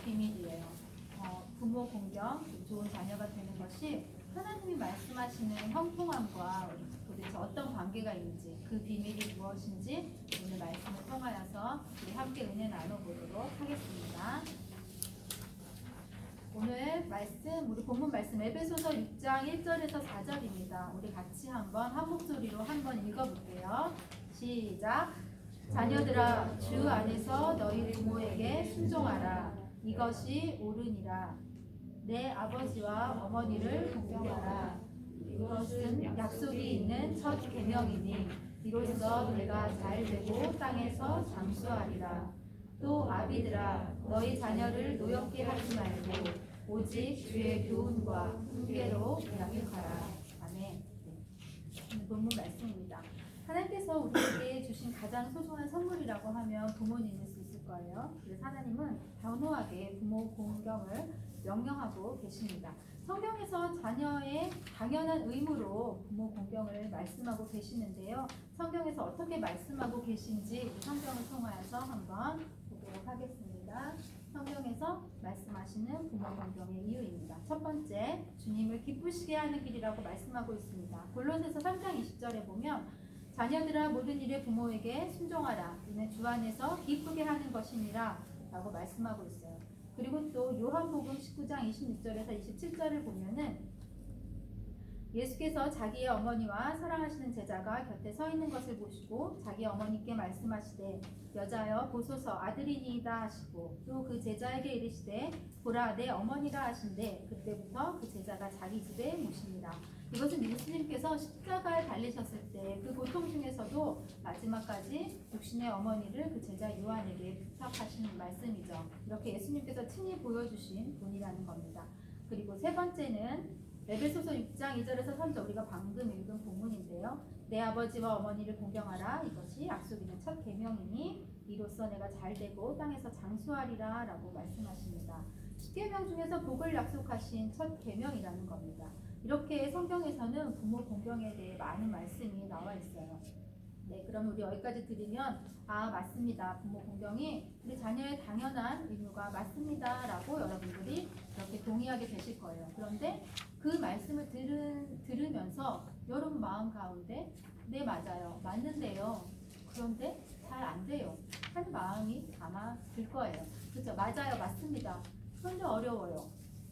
비밀이에요. 부모 공경, 좋은 자녀가 되는 것이 하나님이 말씀하시는 형통함과 도대체 어떤 관계가 있는지, 그 비밀이 무엇인지 오늘 말씀을 통하여서 우리 함께 은혜 나눠보도록 하겠습니다. 오늘 말씀, 우리 본문 말씀 에베소서 6장 1절에서 4절입니다. 우리 같이 한 목소리로 한번 읽어볼게요. 시작. 자녀들아, 주 안에서 너희 부모에게 순종하라. 이것이 옳으니라. 내 아버지와 어머니를 공경하라. 이것은 약속이 있는 첫 계명이니 이로써 내가 잘되고 땅에서 장수하리라. 또 아비들아, 너희 자녀를 노엽게 하지 말고 오직 주의 교훈과 훈계로 양육하라. 아멘. 본문 말씀입니다. 하나님께서 우리에게 주신 가장 소중한 선물이라고 하면 부모님일 수 있을 거예요. 그래서 하나님은 단호하게 부모 공경을 명령하고 계십니다. 성경에서 자녀의 당연한 의무로 부모 공경을 말씀하고 계시는데요. 성경에서 어떻게 말씀하고 계신지 성경을 통하여서 한번 보도록 하겠습니다. 성경에서 말씀하시는 부모 공경의 이유입니다. 첫 번째, 주님을 기쁘시게 하는 길이라고 말씀하고 있습니다. 골로새서 3장 20절에 보면 자녀들아 모든 일에 부모에게 순종하라. 이는 주 안에서 기쁘게 하는 것이니라 라고 말씀하고 있어요. 그리고 또 요한복음 19장 26절에서 27절을 보면은 예수께서 자기의 어머니와 사랑하시는 제자가 곁에 서 있는 것을 보시고 자기 어머니께 말씀하시되 여자여 보소서 아들이니이다 하시고 또 그 제자에게 이르시되 보라 내 어머니라 하신대 그때부터 그 제자가 자기 집에 모십니다. 이것은 예수님께서 십자가에 달리셨을 때 그 고통 중에서도 마지막까지 육신의 어머니를 그 제자 요한에게 부탁하시는 말씀이죠. 이렇게 예수님께서 친히 보여주신 분이라는 겁니다. 그리고 세 번째는 에베소서 6장 2절에서 3절 우리가 방금 읽은 본문인데요. 내 아버지와 어머니를 공경하라. 이것이 약속 있는 첫 계명이니 이로써 내가 잘되고 땅에서 장수하리라 라고 말씀하십니다. 10계명 중에서 복을 약속하신 첫 계명이라는 겁니다. 이렇게 성경에서는 부모 공경에 대해 많은 말씀이 나와 있어요. 네, 그럼 우리 여기까지 들으면 맞습니다. 부모 공경이 우리 자녀의 당연한 의무가 맞습니다 라고 여러분들이 이렇게 동의하게 되실 거예요. 그런데 그 말씀을 들으면서 여러분 마음 가운데 네 맞아요. 맞는데요. 그런데 잘 안 돼요. 하는 마음이 아마 들 거예요. 그렇죠? 맞아요. 맞습니다. 그런데 어려워요.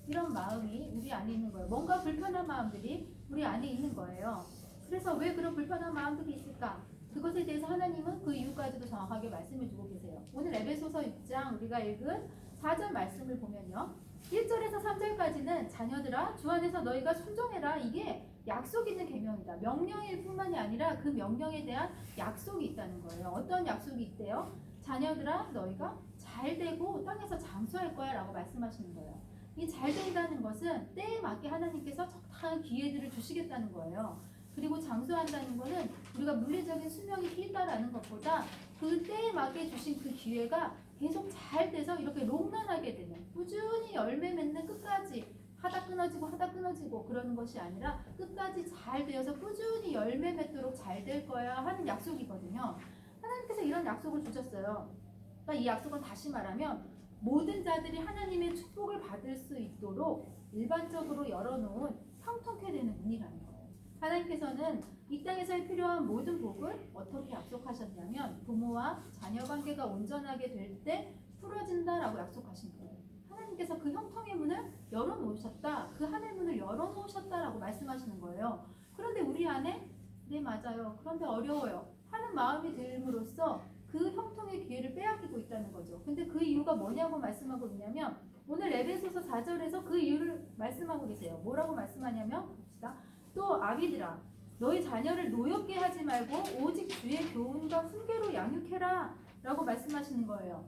이런 마음이 우리 안에 있는 거예요. 뭔가 불편한 마음들이 우리 안에 있는 거예요. 그래서 왜 그런 불편한 마음들이 있을까? 그것에 대해서 하나님은 그 이유까지도 정확하게 말씀해 주고 계세요. 오늘 에베소서 6장 우리가 읽은 4절 말씀을 보면요. 1절에서 3절까지는 자녀들아 주 안에서 너희가 순종해라. 이게 약속 있는 계명이다. 명령일 뿐만이 아니라 그 명령에 대한 약속이 있다는 거예요. 어떤 약속이 있대요? 자녀들아 너희가 잘되고 땅에서 장수할 거야 라고 말씀하시는 거예요. 이 잘된다는 것은 때에 맞게 하나님께서 적당한 기회들을 주시겠다는 거예요. 그리고 장수한다는 것은 우리가 물리적인 수명이 길다라는 것보다 그 때에 맞게 주신 그 기회가 계속 잘 돼서 이렇게 롱런하게 되는 꾸준히 열매 맺는 끝까지 하다 끊어지고 그러는 것이 아니라 끝까지 잘 되어서 꾸준히 열매 맺도록 잘 될 거야 하는 약속이거든요. 하나님께서 이런 약속을 주셨어요. 그러니까 이 약속은 다시 말하면 모든 자들이 하나님의 축복을 받을 수 있도록 일반적으로 열어놓은 형통케 되는 문이라는 거예요. 하나님께서는 이 땅에서 필요한 모든 복을 어떻게 약속하셨냐면 부모와 자녀 관계가 온전하게 될 때 풀어진다라고 약속하신 거예요. 하나님께서 그 형통의 문을 열어놓으셨다. 그 하늘 문을 열어놓으셨다라고 말씀하시는 거예요. 그런데 우리 안에 네 맞아요. 그런데 어려워요. 하는 마음이 들므로써 그 형통의 기회를 빼앗기고 있다는 거죠. 근데 그 이유가 뭐냐고 말씀하고 있냐면 오늘 에베소서 4절에서 그 이유를 말씀하고 계세요. 뭐라고 말씀하냐면 봅시다. 또 아비들아 너희 자녀를 노엽게 하지 말고 오직 주의 교훈과 훈계로 양육해라 라고 말씀하시는 거예요.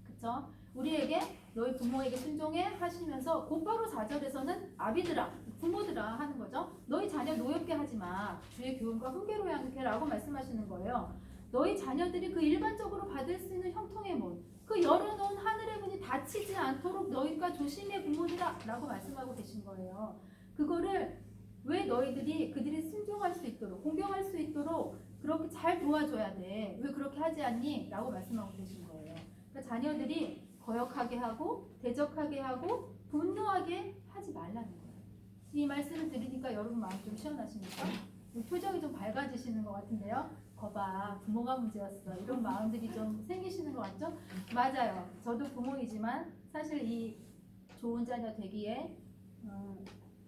그쵸? 우리에게 너희 부모에게 순종해 하시면서 곧바로 4절에서는 아비들아 부모들아 하는 거죠. 너희 자녀 노엽게 하지 마. 주의 교훈과 훈계로 양육해라 라고 말씀하시는 거예요. 너희 자녀들이 그 일반적으로 받을 수 있는 형통의 문, 그 열어놓은 하늘의 문이 닫히지 않도록 너희가 조심해 부모들아 라고 말씀하고 계신 거예요. 그거를 왜 너희들이 그들이 순종할 수 있도록 공경할 수 있도록 그렇게 잘 도와줘야 돼. 왜 그렇게 하지 않니? 라고 말씀하고 계신 거예요. 그러니까 자녀들이 거역하게 하고 대적하게 하고 분노하게 하지 말라는 거예요. 이 말씀을 들으니까 여러분 마음 좀 시원하십니까? 표정이 좀 밝아지시는 것 같은데요. 거봐, 부모가 문제였어. 이런 마음들이 좀 생기시는 것 같죠? 맞아요. 저도 부모이지만 사실 이 좋은 자녀 되기에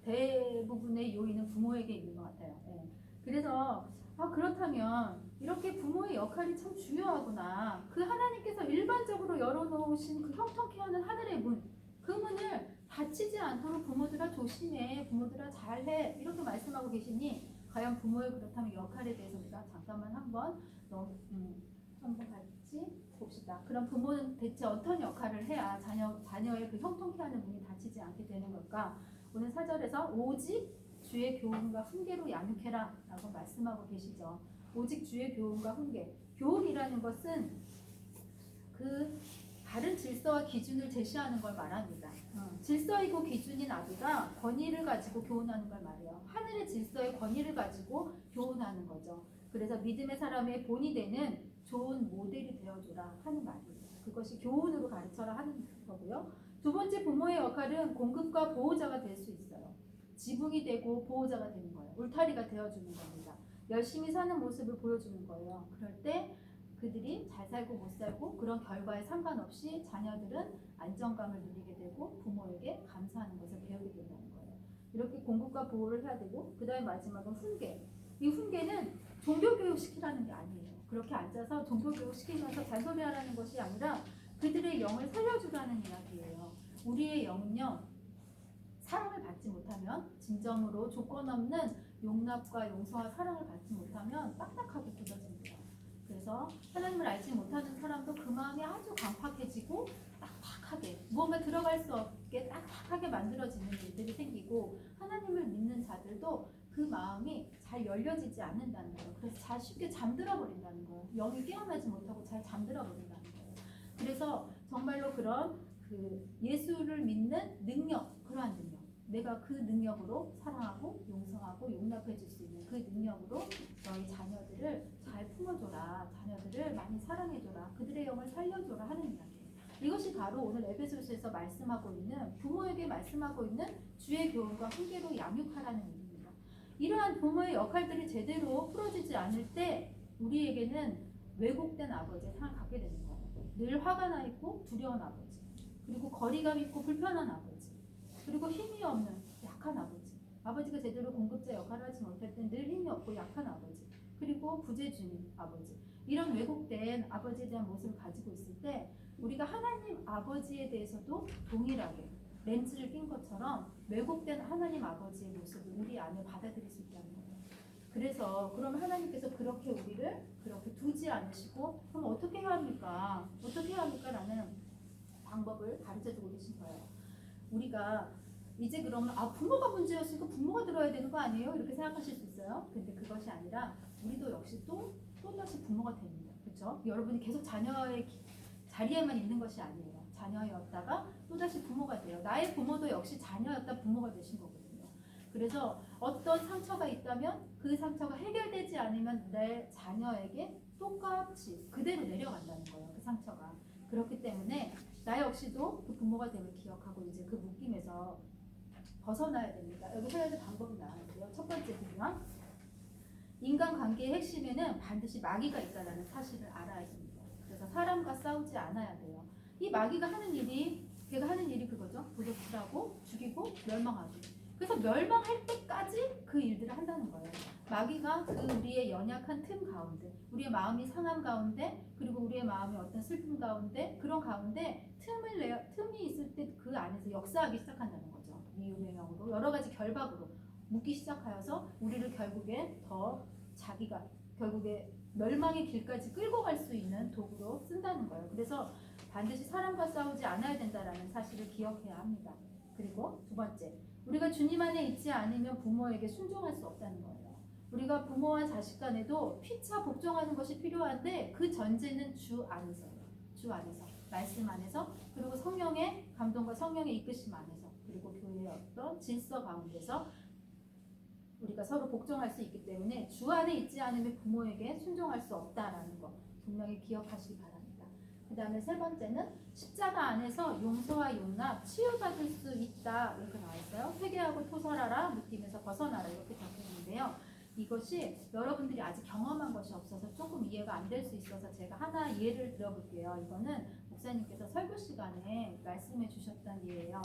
대부분의 요인은 부모에게 있는 것 같아요. 예. 그래서 그렇다면 이렇게 부모의 역할이 참 중요하구나. 그 하나님께서 일반적으로 열어놓으신 그 형통케 하는 하늘의 문, 그 문을 닫히지 않도록 부모들아 조심해, 부모들아 잘해 이렇게 말씀하고 계시니 과연 부모의 그렇다면 역할에 대해서 우리가 잠깐만 한번 같이 봅시다. 그럼 부모는 대체 어떤 역할을 해야 자녀의 그 형통케 하는 문이 닫히지 않게 되는 걸까? 오늘 4절에서 오직 주의 교훈과 훈계로 양육해라 라고 말씀하고 계시죠. 오직 주의 교훈과 훈계. 교훈이라는 것은 그 다른 질서와 기준을 제시하는 걸 말합니다. 질서이고 기준인 아비가 권위를 가지고 교훈하는 걸 말해요. 하늘의 질서의 권위를 가지고 교훈하는 거죠. 그래서 믿음의 사람의 본이 되는 좋은 모델이 되어줘라 하는 말이에요. 그것이 교훈으로 가르쳐라 하는 거고요. 두 번째, 부모의 역할은 공급과 보호자가 될 수 있어요. 지붕이 되고 보호자가 되는 거예요. 울타리가 되어주는 겁니다. 열심히 사는 모습을 보여주는 거예요. 그럴 때 그들이 잘 살고 못 살고 그런 결과에 상관없이 자녀들은 안정감을 누리게 되고 부모에게 감사하는 것을 배우게 된다는 거예요. 이렇게 공급과 보호를 해야 되고, 그 다음에 마지막은 훈계. 이 훈계는 종교교육 시키라는 게 아니에요. 그렇게 앉아서 종교교육 시키면서 잔소리하라는 것이 아니라 그들의 영을 살려주라는 이야기예요. 우리의 영은요, 사랑을 받지 못하면, 진정으로 조건 없는 용납과 용서와 사랑을 받지 못하면 딱딱하게 굳어집니다. 그래서 하나님을 알지 못하는 사람도 그 마음이 아주 강팍해지고 딱딱하게, 무언가 들어갈 수 없게 딱딱하게 만들어지는 일들이 생기고, 하나님을 믿는 자들도 그 마음이 잘 열려지지 않는다는 거예요. 그래서 잘 쉽게 잠들어 버린다는 거예요. 영이 깨어나지 못하고 잘 잠들어 버린다는 거예요. 그래서 정말로 그런 그 예수를 믿는 능력, 그러한 능력, 내가 그 능력으로 사랑하고 용서하고 용납해 줄 수 있는 그 능력으로 너희 자녀들을 잘 품어줘라, 자녀들을 많이 사랑해줘라, 그들의 영을 살려줘라 하는 이야기예요. 이것이 바로 오늘 에베소서에서 말씀하고 있는, 부모에게 말씀하고 있는 주의 교훈과 훈계로 양육하라는 얘기입니다. 이러한 부모의 역할들이 제대로 풀어지지 않을 때 우리에게는 왜곡된 아버지의 삶을 갖게 되는 거예요. 늘 화가 나 있고 두려운 아버지, 그리고 거리감 있고 불편한 아버지, 그리고 힘이 없는 약한 아버지, 아버지가 제대로 공급자 역할을 하지 못할 때 늘 힘이 없고 약한 아버지, 그리고 부재중인 아버지, 이런 왜곡된 아버지에 대한 모습을 가지고 있을 때 우리가 하나님 아버지에 대해서도 동일하게 렌즈를 낀 것처럼 왜곡된 하나님 아버지의 모습을 우리 안에 받아들일 수 있다는 거예요. 그래서 그러면 하나님께서 그렇게 우리를 그렇게 두지 않으시고, 그럼 어떻게 해야 합니까? 어떻게 해야 합니까? 라는 방법을 가르쳐주고 계신 거예요. 우리가 이제 그러면 부모가 문제였으니까 부모가 들어야 되는 거 아니에요? 이렇게 생각하실 수 있어요. 근데 그것이 아니라 우리도 역시 또다시 부모가 됩니다. 그렇죠? 여러분이 계속 자녀의 자리에만 있는 것이 아니에요. 자녀였다가 또다시 부모가 돼요. 나의 부모도 역시 자녀였다 부모가 되신 거거든요. 그래서 어떤 상처가 있다면 그 상처가 해결되지 않으면 내 자녀에게 똑같이 그대로 내려간다는 거예요. 그 상처가. 그렇기 때문에 나 역시도 그 부모가 됨을 기억하고 이제 그 묶임에서 벗어나야 됩니다. 여기 해야 될 방법이 나왔는데요. 첫 번째는요, 인간관계의 핵심에는 반드시 마귀가 있다는 사실을 알아야 됩니다. 그래서 사람과 싸우지 않아야 돼요. 이 마귀가 하는 일이, 걔가 하는 일이 그거죠. 도둑질하고 죽이고 멸망하기. 그래서 멸망할 때까지 그 일들을 한다는 거예요. 마귀가 그 우리의 연약한 틈 가운데, 우리의 마음이 상한 가운데, 그리고 우리의 마음이 어떤 슬픔 가운데, 그런 가운데 틈이 있을 때 그 안에서 역사하기 시작한다는 거죠. 미움의 영으로 여러 가지 결박으로 묻기 시작하여서 우리를 결국에 더 자기가 결국에 멸망의 길까지 끌고 갈 수 있는 도구로 쓴다는 거예요. 그래서 반드시 사람과 싸우지 않아야 된다는 사실을 기억해야 합니다. 그리고 두 번째, 우리가 주님 안에 있지 않으면 부모에게 순종할 수 없다는 거예요. 우리가 부모와 자식 간에도 피차 복종하는 것이 필요한데 그 전제는 주 안에서예요. 주 안에서, 말씀 안에서, 그리고 성령의 감동과 성령의 이끄심 안에서, 그리고 교회의 어떤 질서 가운데서 우리가 서로 복종할 수 있기 때문에 주 안에 있지 않으면 부모에게 순종할 수 없다라는 거 분명히 기억하시기 바랍니다. 그 다음에 세 번째는 십자가 안에서 용서와 용납, 치유받을 수 있다. 이렇게 나와 있어요. 회개하고 토설하라, 묶임에서 벗어나라. 이렇게 적혀 있는데요. 이것이 여러분들이 아직 경험한 것이 없어서 조금 이해가 안 될 수 있어서 제가 하나 예를 들어볼게요. 이거는 목사님께서 설교 시간에 말씀해 주셨던 예예요.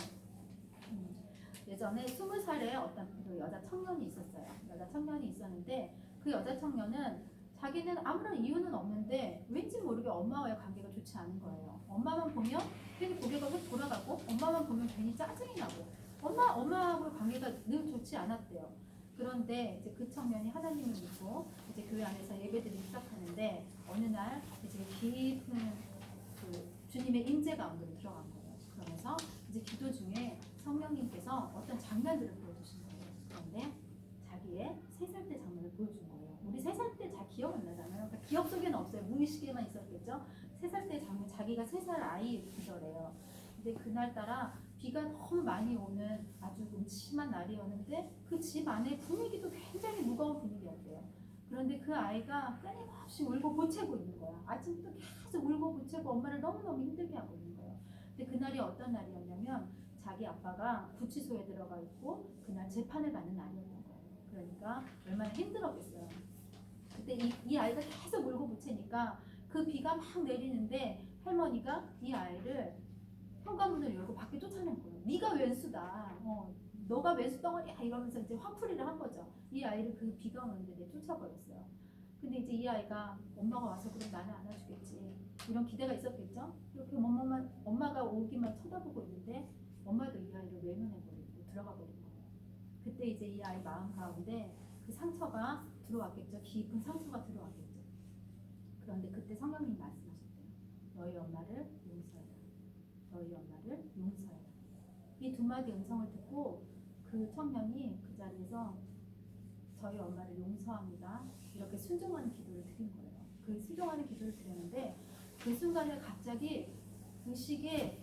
예전에 20살에 어떤 그 여자 청년이 있었어요. 여자 청년이 있었는데 그 여자 청년은 자기는 아무런 이유는 없는데 왠지 모르게 엄마와의 관계가 좋지 않은 거예요. 엄마만 보면 괜히 고개가 휙 돌아가고 엄마만 보면 괜히 짜증이 나고 엄마하고의 관계가 늘 좋지 않았대요. 그런데 이제 그 청년이 하나님을 믿고 이제 교회 안에서 예배드리기 시작하는데 어느 날 이제 깊은 그 주님의 임재 가운데로 들어간 거예요. 그러면서 이제 기도 중에 성령님께서 어떤 장면들을 보여주신 거예요. 그런데 자기의 3살 때 장면을 보여준 거예요. 우리 3살 때 잘 기억 안 나잖아요. 그러니까 기억 속에는 없어요. 무의식에만 있었겠죠. 3살 때 장면, 자기가 3살 아이 기절해요. 근데 그날따라 비가 너무 많이 오는 아주 음침한 날이었는데 그 집 안에 분위기도 굉장히 무거운 분위기였대요. 그런데 그 아이가 끊임없이 울고 보채고 있는 거야. 아침부터 계속 울고 보채고 엄마를 너무너무 힘들게 하고 있는 거예요. 근데 그날이 어떤 날이었냐면 자기 아빠가 구치소에 들어가 있고 그날 재판을 받는 날이었던 거예요. 그러니까 얼마나 힘들었겠어요. 그때 이 아이가 계속 울고 보채니까 그 비가 막 내리는데 할머니가 이 아이를 현관문을 열고 밖에 쫓아낸 거예요. 네가 왼수다. 너가 왼수 덩어리야 이러면서 이제 화풀이를 한 거죠. 이 아이를 그 비가 오는데 쫓아버렸어요. 근데 이제 이 아이가 엄마가 와서 그럼 나는 안아주겠지 이런 기대가 있었겠죠. 이렇게 엄마가 오기만 쳐다보고 있는데 엄마도 이 아이를 외면해버리고 들어가 버린 거예요. 그때 이제 이 아이 마음 가운데 그 상처가 들어왔겠죠. 깊은 상처가 들어왔겠죠. 그런데 그때 성령님이 말씀하셨대요. 너희 엄마를 용서해라. 너희 엄마를 용서해라. 이 두 마디 음성을 듣고 그 청년이 그 자리에서 저희 엄마를 용서합니다. 이렇게 순종하는 기도를 드린 거예요. 그 순종하는 기도를 드렸는데 그 순간에 갑자기 의식의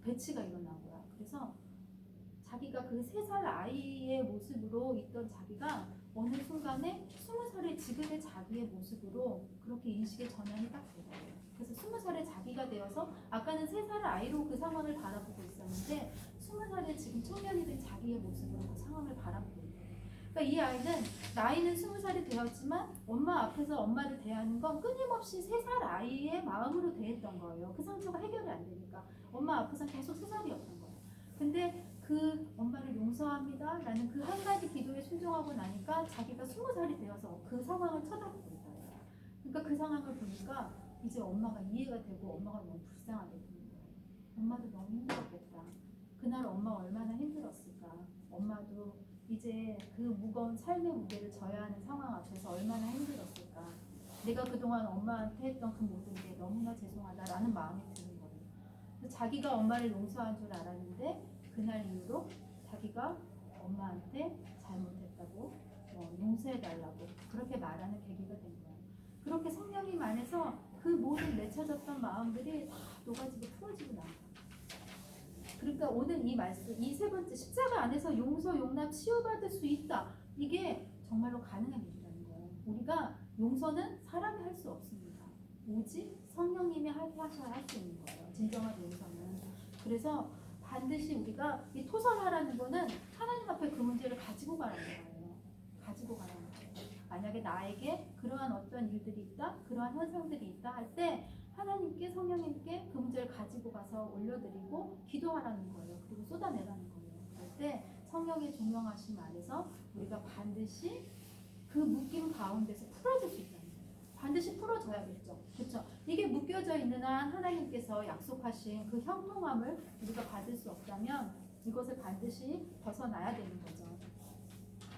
배치가 일어난 거야. 그래서 자기가 그 3살 아이의 모습으로 있던 자기가 어느 순간에 20살의 지금의 자기의 모습으로 그렇게 인식의 전환이 딱 되더라고요. 그래서 20살의 자기가 되어서 아까는 3살 아이로 그 상황을 바라보고 있었는데 20살의 지금 청년이 된 자기의 모습으로 그 상황을 바라보고 있는 거예요. 그러니까 이 아이는 나이는 20살이 되었지만 엄마 앞에서 엄마를 대하는 건 끊임없이 3살 아이의 마음으로 대했던 거예요. 그 상처가 해결이 안 되니까 엄마 앞에서 계속 3살이었던 거예요. 근데 그 엄마를 용서합니다 라는 그 한 가지 기도에 순종하고 나니까 자기가 20살이 되어서 그 상황을 쳐다보고 있어요. 그러니까 그 상황을 보니까 이제 엄마가 이해가 되고 엄마가 너무 불쌍하게 보이는 거예요. 엄마도 너무 힘들었겠다. 그날 엄마 얼마나 힘들었을까. 엄마도 이제 그 무거운 삶의 무게를 져야 하는 상황 앞에서 얼마나 힘들었을까. 내가 그동안 엄마한테 했던 그 모든 게 너무나 죄송하다라는 마음이 드는 거예요. 자기가 엄마를 용서한 줄 알았는데 그날 이후로 자기가 엄마한테 잘못했다고 용서해달라고 그렇게 말하는 계기가 된 거예요. 그렇게 성령님 안에서 그 모든 맺혀졌던 마음들이 다 녹아지고 풀어지고 나온 거예요. 그러니까 오늘 이 말씀, 이 세 번째 십자가 안에서 용서, 용납, 치유받을 수 있다. 이게 정말로 가능한 일이라는 거예요. 우리가 용서는 사람이 할 수 없습니다. 오직 성령님이 하셔야 할 수 있는 거예요. 진정한 용서는. 그래서 반드시 우리가 이 토설하라는 거는 하나님 앞에 그 문제를 가지고 가라는 거예요. 가지고 가라는 거예요. 만약에 나에게 그러한 어떤 일들이 있다, 그러한 현상들이 있다 할 때 하나님께 성령님께 그 문제를 가지고 가서 올려드리고 기도하라는 거예요. 그리고 쏟아내라는 거예요. 그럴 때 성령의 조명하심 안에서 우리가 반드시 그 묶임 가운데서 풀어질 수 있다는 거예요. 반드시 풀어져야겠죠. 그렇죠? 이게 묶여져 있는 한 하나님께서 약속하신 그 형통함을 우리가 받을 수 없다면 이것을 반드시 벗어나야 되는 거죠.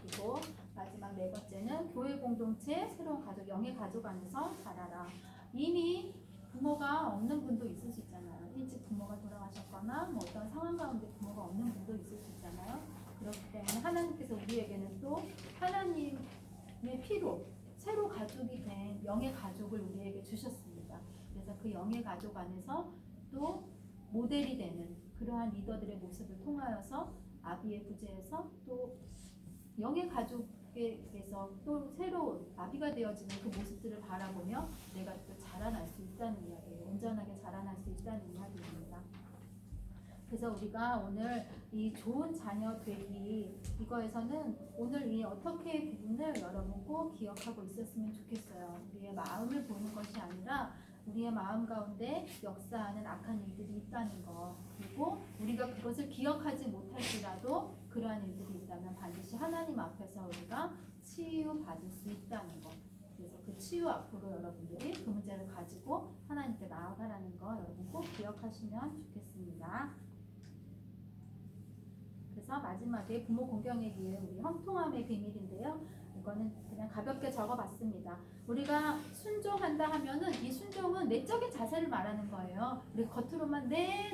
그리고 마지막 4번째는 교회 공동체, 새로운 가족, 영의 가족 안에서 자라라. 이미 부모가 없는 분도 있을 수 있잖아요. 일찍 부모가 돌아가셨거나 뭐 어떤 상황 가운데 부모가 없는 분도 있을 수 있잖아요. 그렇기 때문에 하나님께서 우리에게는 또 하나님의 피로 새로 가족이 된 영의 가족을 우리에게 주셨습니다. 그래서 그 영의 가족 안에서 또 모델이 되는 그러한 리더들의 모습을 통하여서 아비의 부재에서 또 영의 가족에게서 또 새로운 아비가 되어지는 그 모습들을 바라보며 내가 또 자라날 수 있다는 이야기예요. 온전하게 자라날 수 있다는 이야기입니다. 그래서 우리가 오늘 이 좋은 자녀 되기 이거에서는 오늘 이 어떻게 부분을 여러분 꼭 기억하고 있었으면 좋겠어요. 우리의 마음을 보는 것이 아니라 우리의 마음 가운데 역사하는 악한 일들이 있다는 거, 그리고 우리가 그것을 기억하지 못할지라도 그러한 일들이 있다면 반드시 하나님 앞에서 우리가 치유받을 수 있다는 거. 그래서 그 치유 앞으로 여러분들이 그 문제를 가지고 하나님께 나아가라는 거 여러분 꼭 기억하시면 좋겠습니다. 그래서 마지막에 부모 공경에 기회 우리 형통함의 비밀인데요. 이거는 그냥 가볍게 적어봤습니다. 우리가 순종한다 하면은 이 순종은 내적인 자세를 말하는 거예요. 우리 겉으로만 네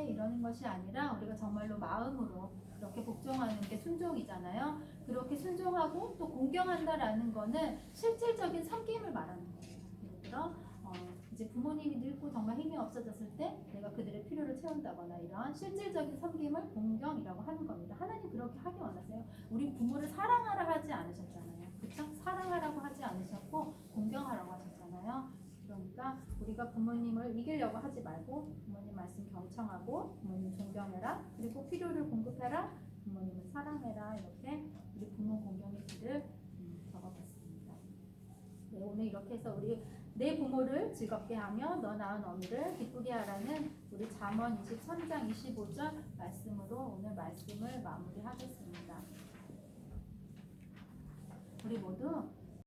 이러는 것이 아니라 우리가 정말로 마음으로 그렇게 복종하는 게 순종이잖아요. 그렇게 순종하고 또 공경한다라는 거는 실질적인 섬김을 말하는 거예요. 예를 들어 이제 부모님이 늙고 정말 힘이 없어졌을 때 내가 그들의 필요를 채운다거나 이런 실질적인 섬김을 공경이라고 하는 겁니다. 하나님 그렇게 하기 원하세요. 우리 부모를 사랑하라 하지 않으셨잖아요. 그렇죠? 사랑하라고 하지 않으셨고 공경하라고 하셨잖아요. 그러니까 우리가 부모님을 이기려고 하지 말고 부모님 말씀 경청하고 부모님 존경해라. 그리고 필요를 공급해라. 부모님을 사랑해라. 이렇게 우리 부모 공경의 길을 적어봤습니다. 네, 오늘 이렇게 해서 우리 내 부모를 즐겁게 하며 너 낳은 어미를 기쁘게 하라는 우리 잠언 23장 25절 말씀으로 오늘 말씀을 마무리하겠습니다. 우리 모두